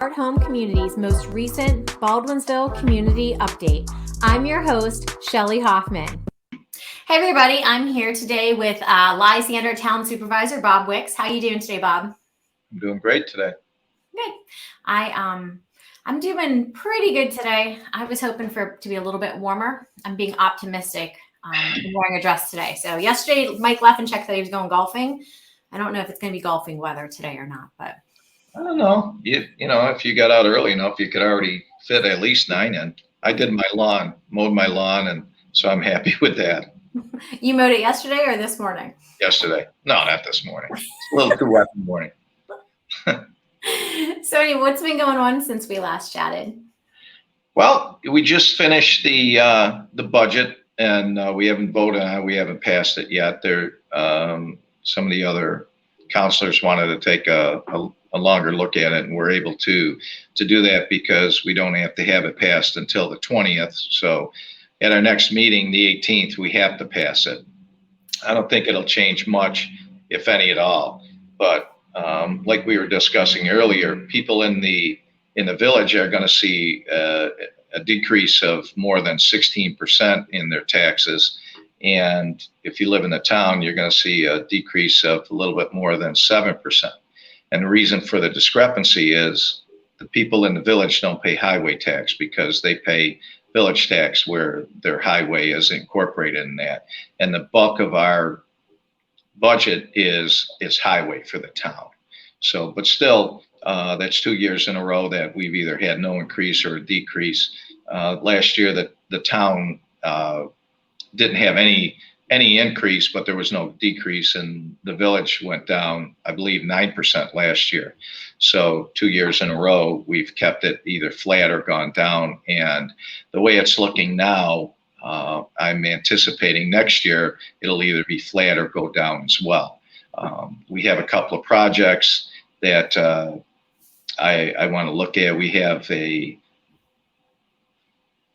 Smart Home Community's most recent Baldwinsville Community Update. I'm your host, Shelley Hoffman. Hey everybody, I'm here today with Lysander Town Supervisor, Bob Wicks. How you doing today, Bob? I'm doing great today. Good. I'm doing pretty good today. I was hoping for it to be a little bit warmer. I'm being optimistic. I'm wearing a dress today. So yesterday, Mike left and checked that he was going golfing. I don't know if it's going to be golfing weather today or not, but I don't know. You know, if you got out early enough, you could already fit at least 9 in. I did my lawn, mowed my lawn, and so I'm happy with that. You mowed it yesterday or this morning? Yesterday. No, not this morning. It's a little too wet in the morning. So anyway, what's been going on since we last chatted? Well, we just finished the budget, and we haven't voted on it. We haven't passed it yet. Some of the other counselors wanted to take a longer look at it, and we're able to do that because we don't have to have it passed until the 20th. So at our next meeting, the 18th, we have to pass it. I don't think it'll change much, if any at all. But like we were discussing earlier, people in the village are going to see a decrease of more than 16% in their taxes. And if you live in the town, you're going to see a decrease of a little bit more than 7%. And the reason for the discrepancy is the people in the village don't pay highway tax because they pay village tax where their highway is incorporated in that. And the bulk of our budget is highway for the town. So, but still, that's 2 years in a row that we've either had no increase or a decrease. Last year, the town didn't have any increase, but there was no decrease, and the village went down, I believe, 9% last year. So 2 years in a row, we've kept it either flat or gone down. And the way it's looking now, I'm anticipating next year it'll either be flat or go down as well. We have a couple of projects that I want to look at. We have a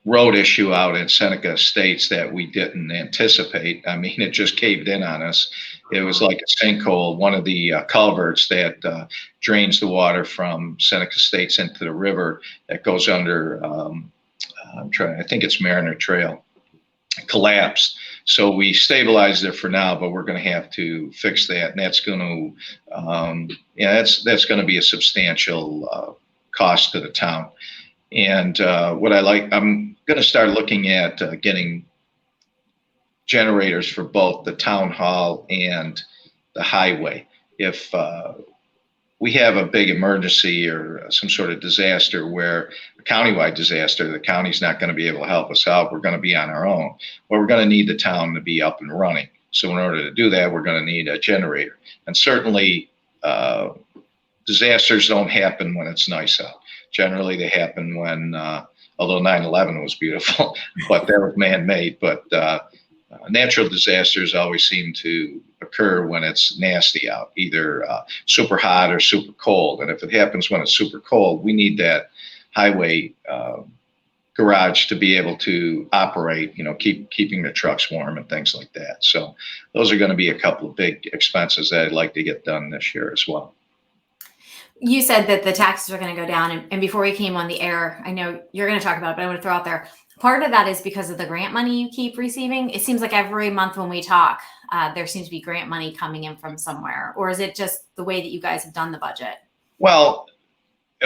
road issue out in Seneca Estates that we didn't anticipate. I mean, it just caved in on us. It was like a sinkhole. One of the culverts that drains the water from Seneca Estates into the river that goes under, I think it's Mariner Trail, collapsed. So we stabilized it for now, but we're going to have to fix that. And that's going to, that's going to be a substantial cost to the town. And I'm going to start looking at getting generators for both the town hall and the highway. If we have a big emergency or some sort of disaster where a countywide disaster, the county's not going to be able to help us out. We're going to be on our own. Well, we're going to need the town to be up and running. So in order to do that, we're going to need a generator. And certainly disasters don't happen when it's nice out. Generally, they happen when, although 9/11 was beautiful, but that was man-made. But natural disasters always seem to occur when it's nasty out, either super hot or super cold. And if it happens when it's super cold, we need that highway garage to be able to operate, keeping the trucks warm and things like that. So those are going to be a couple of big expenses that I'd like to get done this year as well. You said that the taxes are going to go down. And before we came on the air, I know you're going to talk about it, but I want to throw out there, part of that is because of the grant money you keep receiving. It seems like every month when we talk, there seems to be grant money coming in from somewhere. Or is it just the way that you guys have done the budget? Well,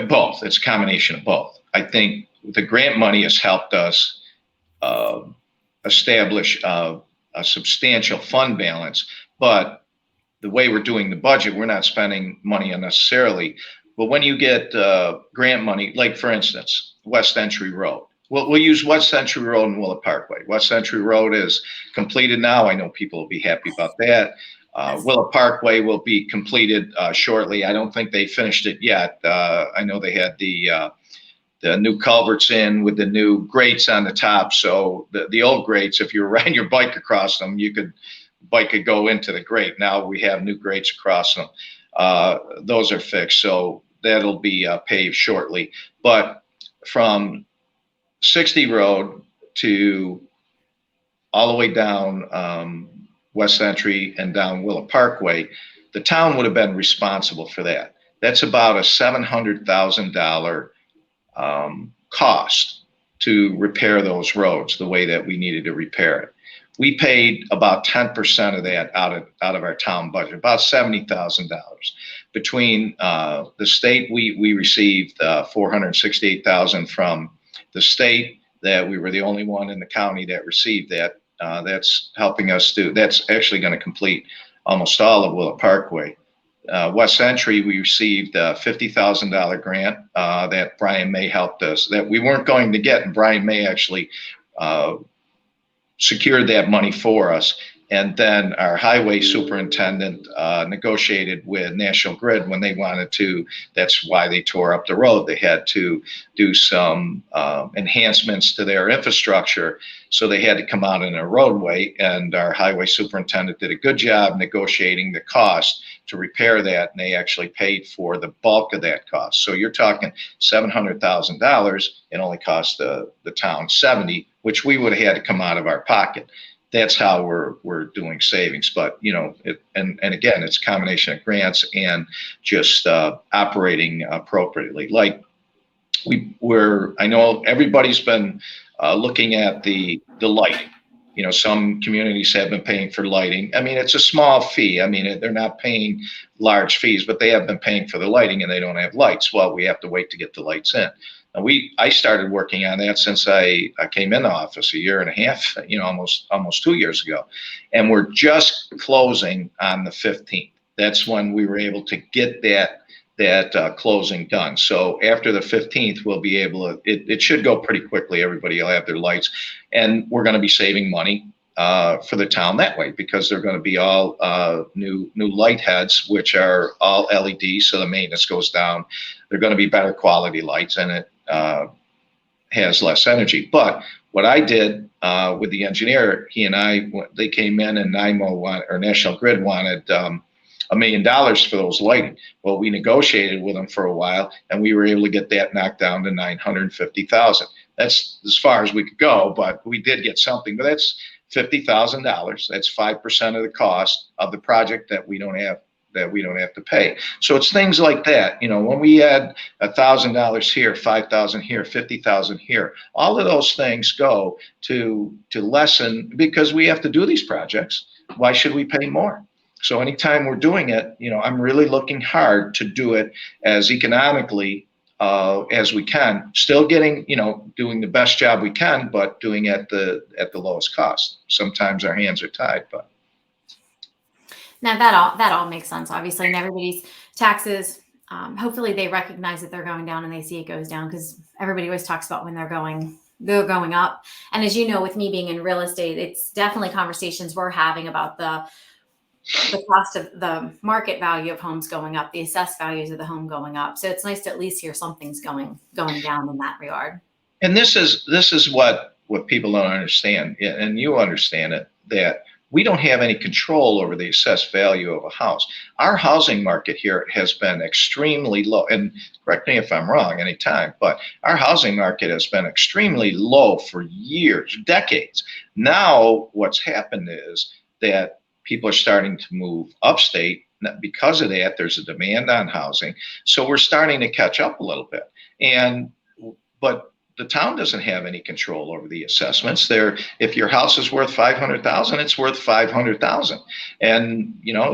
both. It's a combination of both. I think the grant money has helped us establish a substantial fund balance, but the way we're doing the budget, we're not spending money unnecessarily. But when you get grant money, like for instance, West Entry Road, we'll use West Entry Road and Willett Parkway. West Entry Road is completed now. I know people will be happy about that. Willett Parkway will be completed shortly. I don't think they finished it yet. I know they had the new culverts in with the new grates on the top. So the old grates, if you were riding your bike across them, bike could go into the grate. Now we have new grates across them. Those are fixed, so that'll be paved shortly. But from 60 Road to all the way down West Entry and down Willett Parkway, the town would have been responsible for that. that's about a $700,000 cost to repair those roads the way that we needed to repair it. We paid about 10% of that out of our town budget, about $70,000. Between the state, we received $468,000 from the state. That we were the only one in the county that received that. That's helping us that's actually going to complete almost all of Willett Parkway. West Entry, we received a $50,000 grant that Brian May helped us, that we weren't going to get, and Brian May actually secured that money for us. And then our highway superintendent negotiated with National Grid when they wanted to. That's why they tore up the road. They had to do some enhancements to their infrastructure, so they had to come out in a roadway. And our highway superintendent did a good job negotiating the cost to repair that, and they actually paid for the bulk of that cost. So you're talking $700,000. It only cost the town $70,000, which we would have had to come out of our pocket. That's how we're doing savings. But and again, it's a combination of grants and just operating appropriately. Like I know everybody's been looking at the lighting. Some communities have been paying for lighting. I mean, it's a small fee. I mean, they're not paying large fees, but they have been paying for the lighting, and they don't have lights. Well, we have to wait to get the lights in. I started working on that since I came in the office a year and a half, almost 2 years ago. And we're just closing on the 15th. That's when we were able to get that closing done. So after the 15th, we'll be able to, it should go pretty quickly. Everybody will have their lights, and we're going to be saving money for the town that way, because they're going to be all new light heads, which are all LED, so the maintenance goes down. They're going to be better quality lights, and it has less energy. But what I did with the engineer, he and they came in, and National Grid wanted $1 million for those lighting. Well, we negotiated with them for a while, and we were able to get that knocked down to $950,000. That's as far as we could go, but we did get something. But that's $50,000. That's 5% of the cost of the project that we don't have to pay. So it's things like that. When we add $1,000 here, $5,000 here, $50,000 here, all of those things go to lessen, because we have to do these projects. Why should we pay more? So anytime we're doing it, I'm really looking hard to do it as economically as we can, still getting, doing the best job we can, but doing it at the lowest cost. Sometimes our hands are tied, but. Now that all makes sense, obviously, and everybody's taxes, hopefully they recognize that they're going down and they see it goes down, because everybody always talks about when they're going up. And as you know, with me being in real estate, it's definitely conversations we're having about the cost of the market value of homes going up, the assessed values of the home going up. So it's nice to at least hear something's going down in that regard. And this is what people don't understand, and you understand it, that we don't have any control over the assessed value of a house. Our housing market here has been extremely low, and correct me if I'm wrong anytime, but our housing market has been extremely low for years, decades. Now, what's happened is that people are starting to move upstate. Because of that, there's a demand on housing. So we're starting to catch up a little bit. But the town doesn't have any control over the assessments. If your house is worth $500,000, it's worth $500,000. And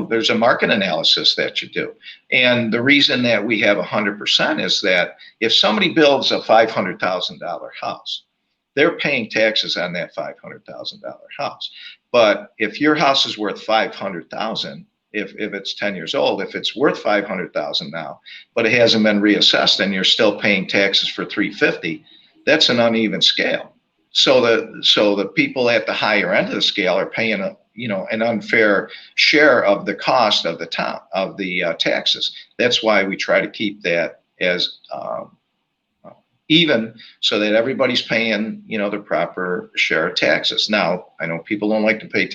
there's a market analysis that you do. And the reason that we have 100% is that if somebody builds a $500,000 house, they're paying taxes on that $500,000 house. But if your house is worth $500,000, if it's 10 years old, if it's worth $500,000 now, but it hasn't been reassessed and you're still paying taxes for $350,000, that's an uneven scale. So the people at the higher end of the scale are paying an unfair share of the cost of the town, of the taxes. That's why we try to keep that as even, so that everybody's paying the proper share of taxes. Now, I know people don't like to pay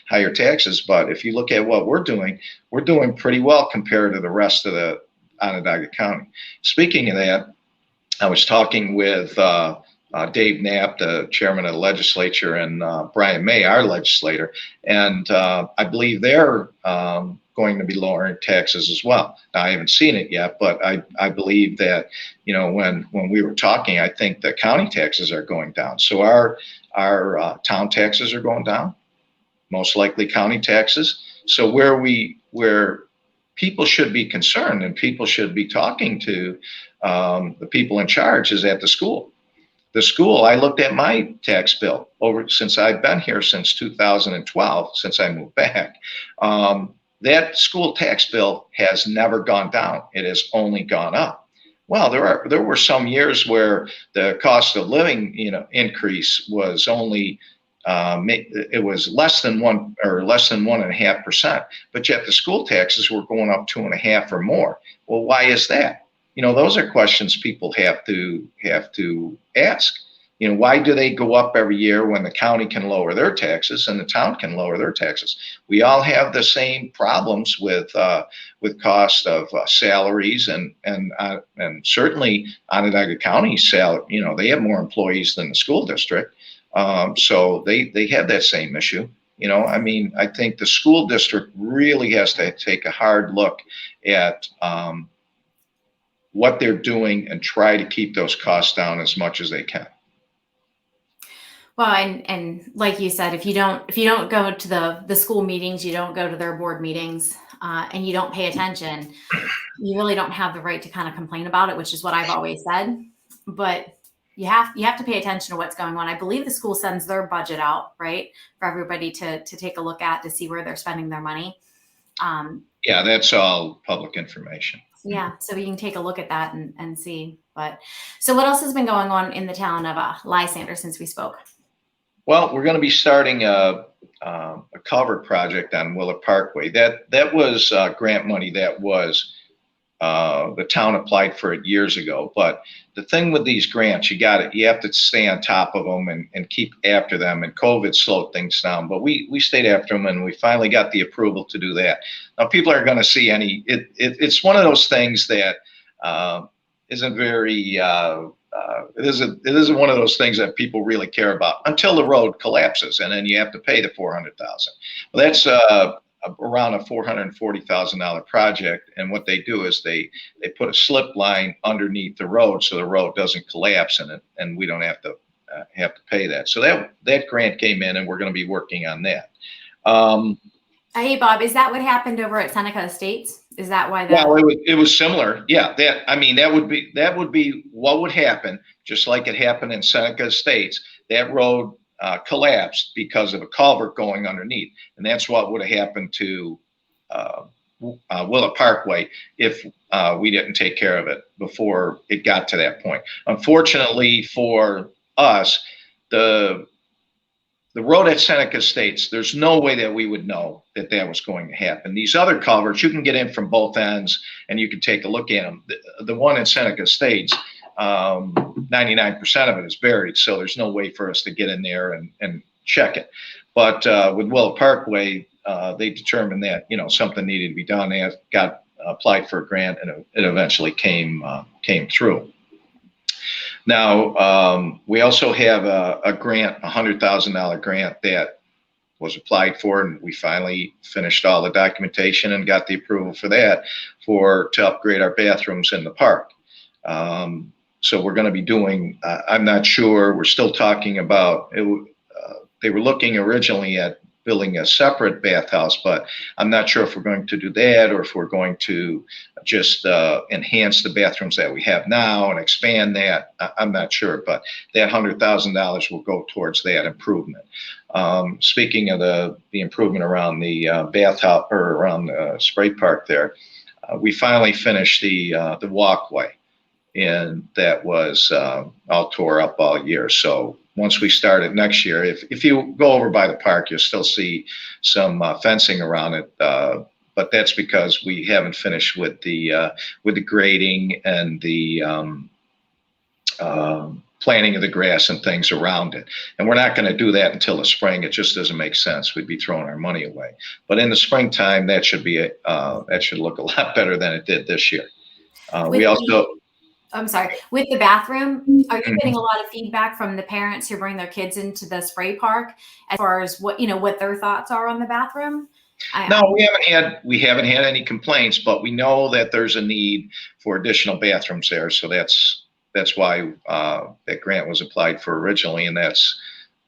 higher taxes, but if you look at what we're doing pretty well compared to the rest of the Onondaga County. Speaking of that, I was talking with Dave Knapp, the chairman of the legislature, and Brian May, our legislator. And I believe they're going to be lowering taxes as well. Now, I haven't seen it yet, but I believe that, when we were talking, I think the county taxes are going down. So our town taxes are going down, most likely county taxes. So where people should be concerned and people should be talking to the people in charge is at the school. The school, I looked at my tax bill since I've been here since 2012, since I moved back. That school tax bill has never gone down. It has only gone up. Well, there were some years where the cost of living, increase was only it was less than 1.5%, but yet the school taxes were going up 2.5% or more. Well, why is that? Those are questions people have to ask. Why do they go up every year when the county can lower their taxes and the town can lower their taxes? We all have the same problems with cost of salaries and certainly Onondaga County salary. They have more employees than the school district, so they have that same issue. I think the school district really has to take a hard look at what they're doing and try to keep those costs down as much as they can. Well, and like you said, if you don't go to the school meetings, you don't go to their board meetings, and you don't pay attention, you really don't have the right to kind of complain about it, which is what I've always said. But you have to pay attention to what's going on. I believe the school sends their budget out, right, for everybody to take a look at, to see where they're spending their money. Yeah, that's all public information. Yeah, so we can take a look at that and see. But so what else has been going on in the town of Lysander since we spoke? Well, we're going to be starting a culvert project on Willett Parkway. That was grant money that was the town applied for it years ago. But the thing with these grants, you have to stay on top of them and keep after them. And COVID slowed things down, but we stayed after them and we finally got the approval to do that. Now people are going to see it's one of those things that isn't very. It isn't one of those things that people really care about until the road collapses, and then you have to pay the $400,000. Well, that's around a $440,000 project, and what they do is they put a slip line underneath the road so the road doesn't collapse in it, and we don't have to pay that. So that grant came in, and we're going to be working on that. Hey, Bob, is that what happened over at Seneca Estates? Is that why that? Well, it was similar. Yeah, that would be what would happen, just like it happened in Seneca Estates. That road collapsed because of a culvert going underneath, and that's what would have happened to Willett Parkway if we didn't take care of it before it got to that point. Unfortunately for us, the road at Seneca Estates, there's no way that we would know that was going to happen. These other culverts, you can get in from both ends and you can take a look at them. The one in Seneca Estates, 99% of it is buried, so there's no way for us to get in there and check it. But with Willett Parkway, they determined that something needed to be done. They got applied for a grant, and it eventually came through. Now, we also have a grant, $100,000 grant that was applied for, and we finally finished all the documentation and got the approval for that to upgrade our bathrooms in the park. So we're going to be doing, I'm not sure, we're still talking about it. They were looking originally at building a separate bathhouse, but I'm not sure if we're going to do that or if we're going to just enhance the bathrooms that we have now and expand that. I'm not sure, but that $100,000 will go towards that improvement. Speaking of the improvement around the bathhouse or around the spray park there, we finally finished the walkway, and that was all tore up all year. So once we start it next year, if you go over by the park, you'll still see some fencing around it. But that's because we haven't finished with the grading and the planting of the grass and things around it. And we're not going to do that until the spring. It just doesn't make sense. We'd be throwing our money away. But in the springtime, that should look a lot better than it did this year. We also. I'm sorry, with the bathroom, are you Mhm. getting a lot of feedback from the parents who bring their kids into the spray park as far as what, what their thoughts are on the bathroom? No, I we haven't had any complaints, but we know that there's a need for additional bathrooms there. So that's why that grant was applied for originally, and that's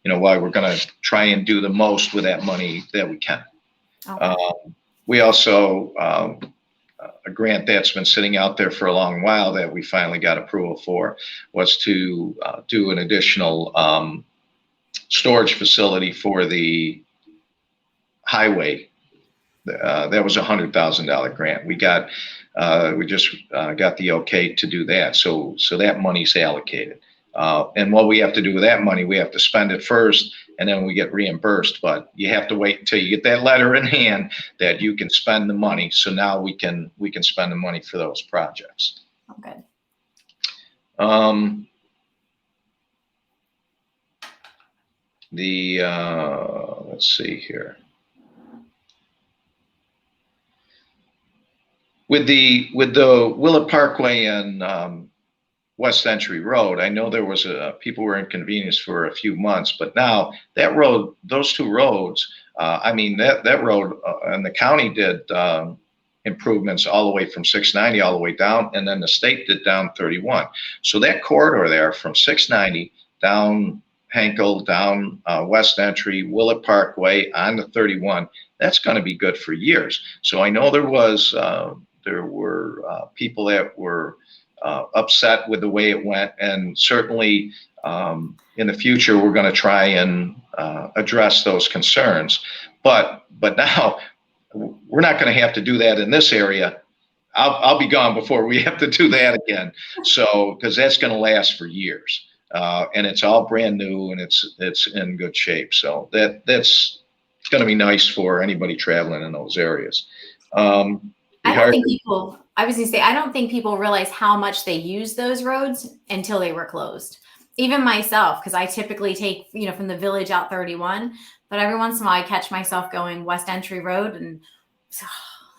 why we're going to try and do the most with that money that we can. okay. We also a grant that's been sitting out there for a long while that we finally got approval for was to do an additional storage facility for the highway. That was $100,000 grant. We just got the okay to do that. So that money's allocated. And what we have to do with that money, we have to spend it first, and then we get reimbursed. But you have to wait until you get that letter in hand that you can spend the money. So now we can spend the money for those projects. Okay. Let's see here. With the Willett Parkway and West Entry Road, I know there was people were inconvenienced for a few months, but now that road, those two roads, that road and the county did improvements all the way from 690 all the way down, and then the state did down 31. So that corridor there from 690 down Henkel, down West Entry, Willett Parkway on the 31, that's going to be good for years. So I know there were people that were upset with the way it went, and certainly in the future we're going to try and address those concerns. But now we're not going to have to do that in this area. I'll be gone before we have to do that again. So because that's going to last for years, and it's all brand new and it's in good shape. So that's going to be nice for anybody traveling in those areas. I don't think people, I was going to say, I don't think people realize how much they use those roads until they were closed. Even myself, because I typically take, from the village out 31, but every once in a while I catch myself going West Entry Road and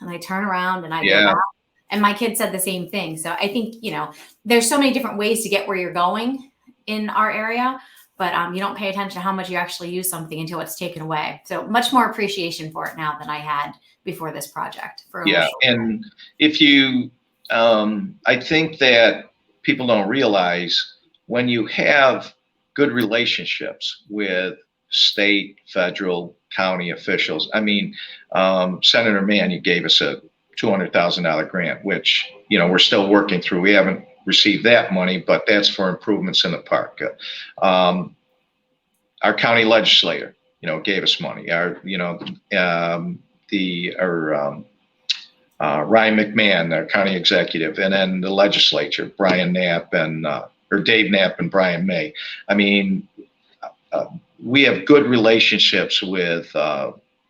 I turn around and I go back. And my kid said the same thing. So I think, there's so many different ways to get where you're going in our area, but you don't pay attention to how much you actually use something until it's taken away. So much more appreciation for it now than I had before this project. And if you, I think that people don't realize when you have good relationships with state, federal, county officials. I mean, Senator Mann, you gave us a $200,000 grant, which, we're still working through. We haven't received that money, but that's for improvements in the park. Our county legislator, gave us money. Ryan McMahon, our county executive, and then the legislature, Brian Knapp or Dave Knapp and Brian May. I mean, we have good relationships with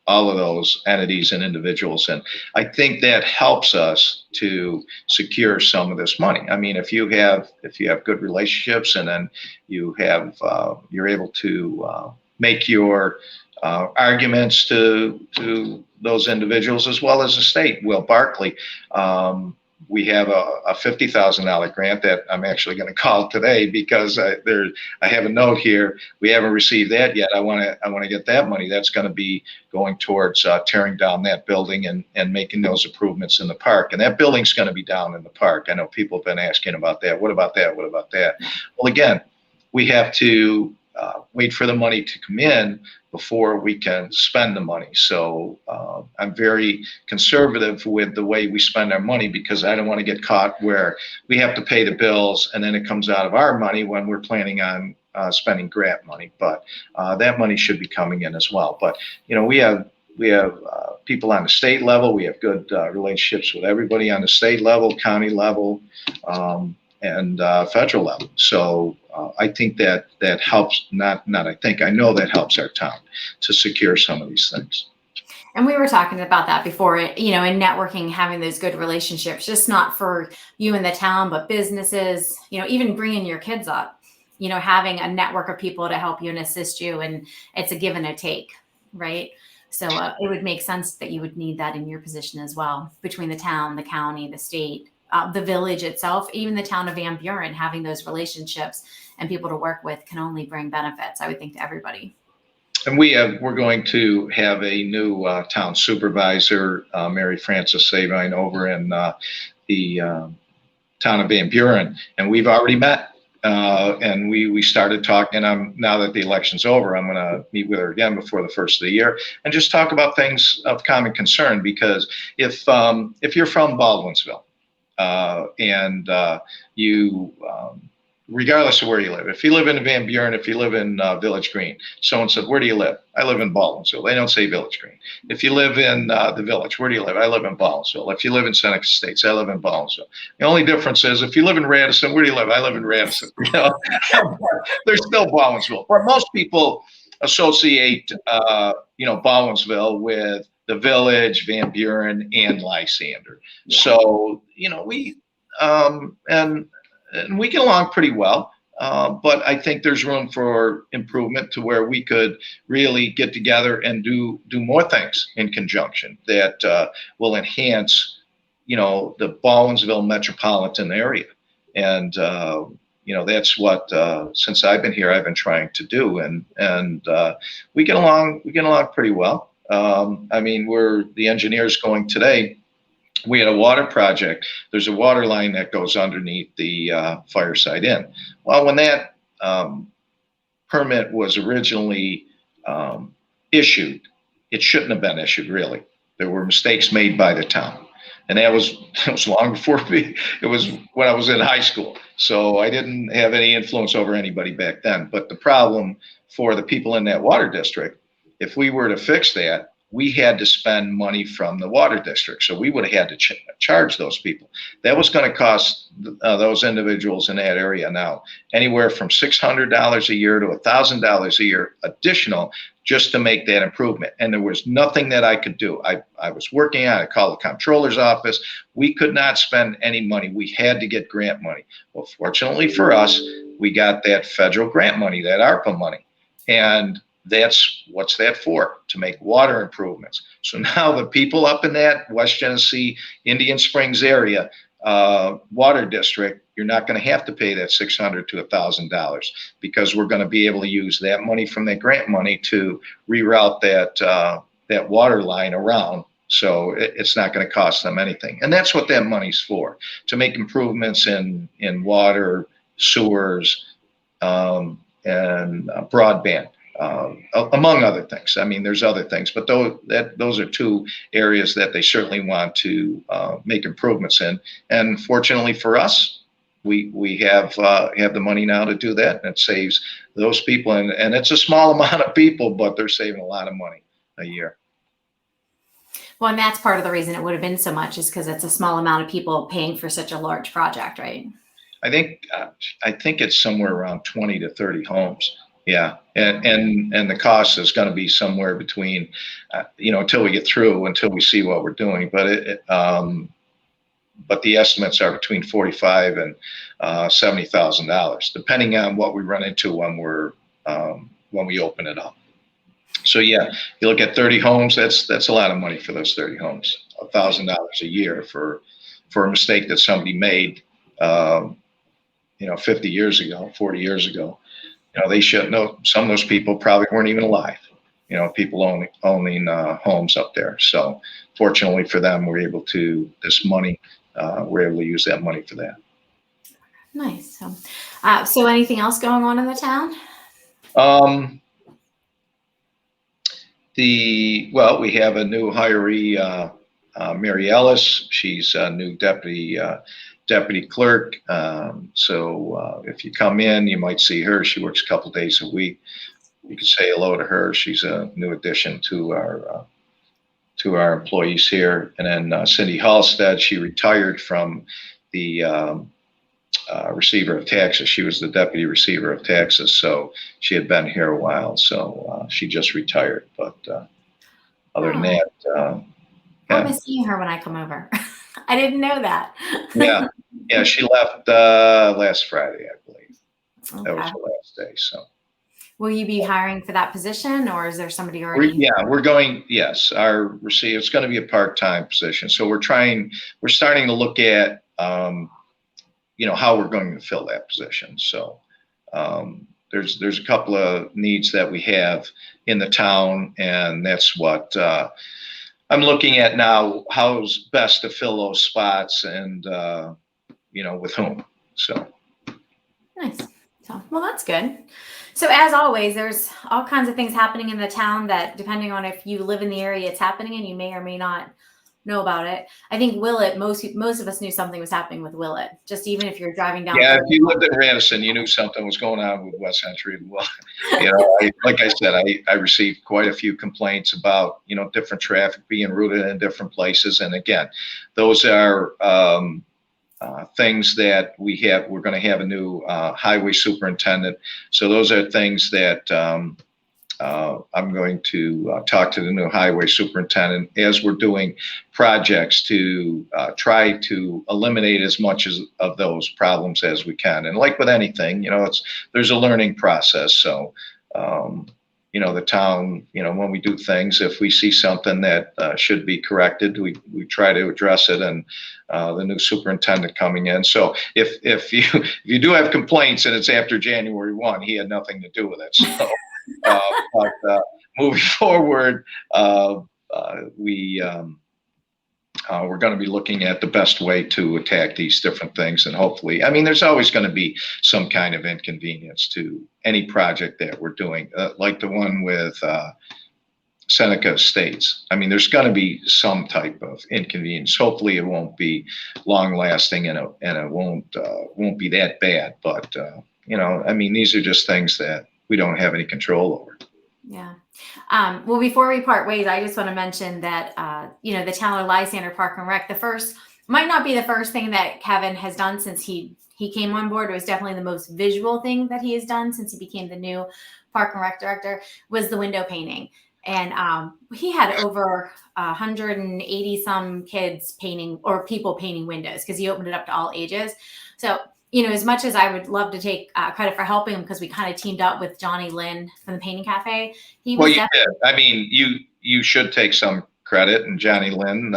all of those entities and individuals, and I think that helps us to secure some of this money. I mean, if you have good relationships, and then you're able to make your arguments to those individuals as well as the state. Will Barkley, we have a $50,000 grant that I'm actually going to call today because I have a note here. We haven't received that yet. I want to get that money. That's going to be going towards tearing down that building and making those improvements in the park. And that building's going to be down in the park. I know people have been asking about that. What about that? What about that? Well, again, we have to wait for the money to come in before we can spend the money. So I'm very conservative with the way we spend our money because I don't want to get caught where we have to pay the bills and then it comes out of our money when we're planning on spending grant money. But that money should be coming in as well. But we have people on the state level. We have good relationships with everybody on the state level, county level, and federal level. So I think that helps, I know that helps our town to secure some of these things. And we were talking about that before, in networking, having those good relationships, just not for you and the town, but businesses, even bringing your kids up, having a network of people to help you and assist you. And it's a give and a take, right? So it would make sense that you would need that in your position as well, between the town, the county, the state. the village itself, even the town of Van Buren, having those relationships and people to work with can only bring benefits, I would think, to everybody. And we're going to have a new town supervisor, Mary Frances Sabine, over in the town of Van Buren, and we've already met. And we started talking. Now that the election's over, I'm going to meet with her again before the first of the year and just talk about things of common concern. Because if you're from Baldwinsville and you regardless of where you live, if you live in Van Buren, if you live in Village Green, someone said, "Where do you live?" I live in Baldwinsville. They don't say Village Green. If you live in the Village, where do you live? I live in Baldwinsville. If you live in Seneca Estates, I live in Baldwinsville. The only difference is if you live in Radisson, where do you live? I live in Radisson. You know, there's still Baldwinsville. But most people associate, Baldwinsville with the Village, Van Buren, and Lysander. So, we and we get along pretty well. But I think there's room for improvement to where we could really get together and do more things in conjunction that will enhance, the Baldwinsville metropolitan area. And, that's what, since I've been here, I've been trying to do. And we get along pretty well. The engineers going today. We had a water project. There's a water line that goes underneath the Fireside Inn. Well, when that permit was originally issued, it shouldn't have been issued, really. There were mistakes made by the town. And it was long before me. It was when I was in high school. So I didn't have any influence over anybody back then. But the problem for the people in that water district, if we were to fix that, we had to spend money from the water district. So we would have had to charge those people. That was going to cost those individuals in that area now anywhere from $600 a year to $1,000 a year additional just to make that improvement. And there was nothing that I could do. I was working on it. I called the comptroller's office. We could not spend any money. We had to get grant money. Well, fortunately for us, we got that federal grant money, that ARPA money. And what's that for? To make water improvements. So now the people up in that West Genesee, Indian Springs area, water district, you're not going to have to pay that $600 to $1,000 because we're going to be able to use that money from that grant money to reroute that water line around. So it's not going to cost them anything. And that's what that money's for, to make improvements in water, sewers, and broadband. Among other things. There's other things, but those are two areas that they certainly want to make improvements in. And fortunately for us, we have the money now to do that, and it saves those people. And it's a small amount of people, but they're saving a lot of money a year. Well, and that's part of the reason it would have been so much is because it's a small amount of people paying for such a large project, right? I think it's somewhere around 20 to 30 homes. Yeah, and the cost is going to be somewhere between, until we get through, until we see what we're doing. But but the estimates are between $45,000 and $70,000, depending on what we run into when we open it up. So yeah, you look at 30 homes. That's a lot of money for those 30 homes. $1,000 a year for a mistake that somebody made, 50 years ago, 40 years ago. They should know. Some of those people probably weren't even alive. People owning homes up there. So fortunately for them, we're able to use that money for that. Nice. So anything else going on in the town? We have a new hiree, Mary Ellis. She's a new deputy clerk. So if you come in, you might see her. She works a couple days a week. You can say hello to her. She's a new addition to our employees here. And then Cindy Halstead, she retired from the receiver of taxes. She was the deputy receiver of taxes. So she had been here a while. So she just retired. But other than that, I'll be seeing her when I come over. I didn't know that. Yeah, she left last Friday, I believe. Okay. That was her last day. So, will you be hiring for that position, or is there somebody already? We're going. Yes, it's going to be a part-time position. So we're starting to look at how we're going to fill that position. So there's a couple of needs that we have in the town, and that's what I'm looking at now. How's best to fill those spots, and with whom. So Nice. So, well, that's good. So as always, there's all kinds of things happening in the town that, depending on if you live in the area it's happening in, you may or may not know about it. I think Willett, most of us knew something was happening with Willett. Just even if you're driving down. Yeah, if you lived in Radisson, you knew something was going on with West Entry. Well, like I said, I received quite a few complaints about, different traffic being routed in different places. And again, those are things that we're going to have a new highway superintendent. So those are things that I'm going to talk to the new highway superintendent as we're doing projects to try to eliminate as much of those problems as we can. And like with anything, there's a learning process. So, the town, when we do things, if we see something that should be corrected, we try to address it. And the new superintendent coming in. So if you do have complaints and it's after January 1, he had nothing to do with it. So. But moving forward, we're going to be looking at the best way to attack these different things, and hopefully, there's always going to be some kind of inconvenience to any project that we're doing, like the one with Seneca Estates. There's going to be some type of inconvenience. Hopefully, it won't be long lasting, and it won't be that bad. But these are just things that we don't have any control over. Yeah. Well, before we part ways, I just want to mention that, the Chandler Lysander Park and Rec, might not be the first thing that Kevin has done since he came on board. It was definitely the most visual thing that he has done since he became the new Park and Rec director, was the window painting. And he had over 180 some kids painting, or people painting windows, because he opened it up to all ages. So, as much as I would love to take credit for helping him, because we kind of teamed up with Johnny Lynn from the Painting Cafe. You did. You should take some credit. And Johnny Lynn,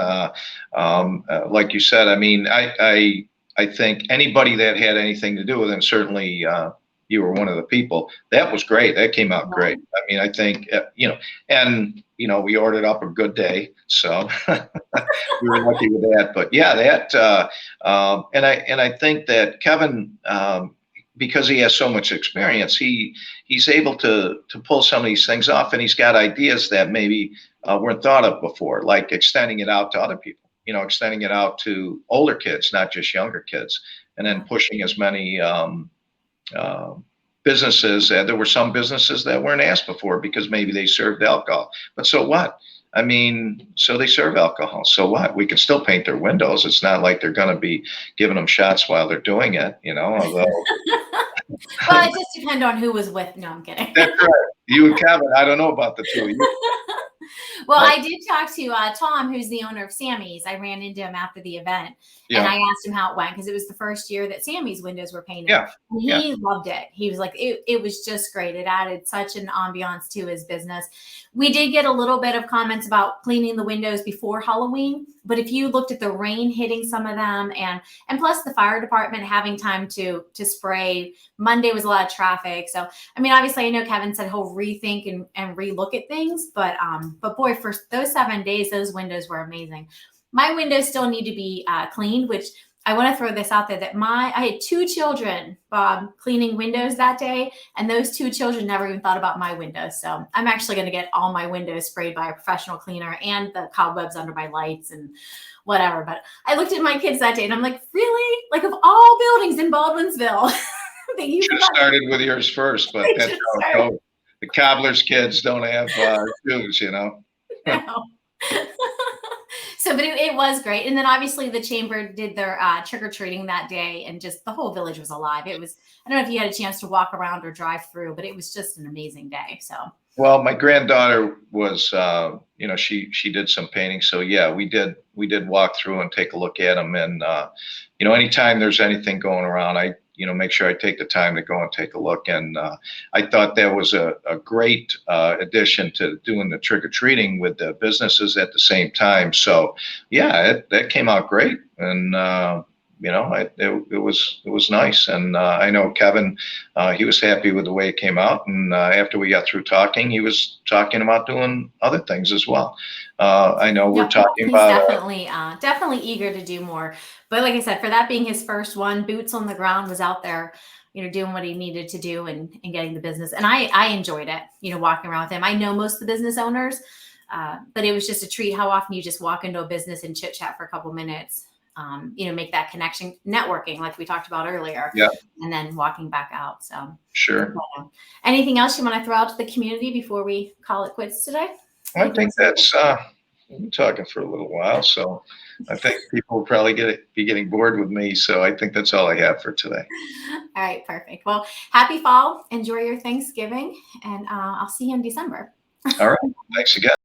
like you said, I think anybody that had anything to do with him, certainly you were one of the people. That was great. That came out great. I think, we ordered up a good day. So we were lucky with that. But yeah, and I think that Kevin, because he has so much experience, he's able to pull some of these things off, and he's got ideas that maybe weren't thought of before, like extending it out to other people, extending it out to older kids, not just younger kids, and then pushing as many businesses. There were some businesses that weren't asked before because maybe they served alcohol, but so what? So they serve alcohol. So what? We can still paint their windows. It's not like they're going to be giving them shots while they're doing it, although. Well, it just depends on who was with. No, I'm kidding. That's right. You and Kevin, I don't know about the two of you. Well, I did talk to Tom, who's the owner of Sammy's. I ran into him after the event, and I asked him how it went, because it was the first year that Sammy's windows were painted. Yeah. And he loved it. He was like, it was just great. It added such an ambiance to his business. We did get a little bit of comments about cleaning the windows before Halloween, but if you looked at the rain hitting some of them, and plus the fire department having time to spray, Monday was a lot of traffic. So, obviously I know Kevin said he'll rethink and relook at things, but boy, for those 7 days, those windows were amazing. My windows still need to be cleaned, which I want to throw this out there, that I had 2 children, Bob, cleaning windows that day, and those 2 children never even thought about my windows. So I'm actually going to get all my windows sprayed by a professional cleaner, and the cobwebs under my lights and whatever. But I looked at my kids that day and I'm like, really? Like, of all buildings in Baldwinsville, you should have started with yours first, but that's how it goes. The cobbler's kids don't have shoes, No. So, but it was great. And then obviously the chamber did their trick-or-treating that day, and just the whole village was alive. It was, I don't know if you had a chance to walk around or drive through, but it was just an amazing day. So. Well, my granddaughter was, she did some painting. So yeah, we did walk through and take a look at them. And, anytime there's anything going around, I make sure I take the time to go and take a look. And I thought that was a great addition to doing the trick-or-treating with the businesses at the same time. So yeah, that came out great. And, it was nice. And I know Kevin, he was happy with the way it came out. And after we got through talking, he was talking about doing other things as well. I know we're talking about definitely eager to do more. But like I said, for that being his first one, boots on the ground, was out there, doing what he needed to do and getting the business. And I enjoyed it, walking around with him. I know most of the business owners, but it was just a treat. How often you just walk into a business and chit chat for a couple minutes, make that connection, networking, like we talked about earlier, yeah, and then walking back out. So sure. Anything else you want to throw out to the community before we call it quits today? I think that's, we've been talking for a little while, so I think people will probably be getting bored with me. So I think that's all I have for today. All right, perfect. Well, happy fall. Enjoy your Thanksgiving, and I'll see you in December. All right. Thanks again.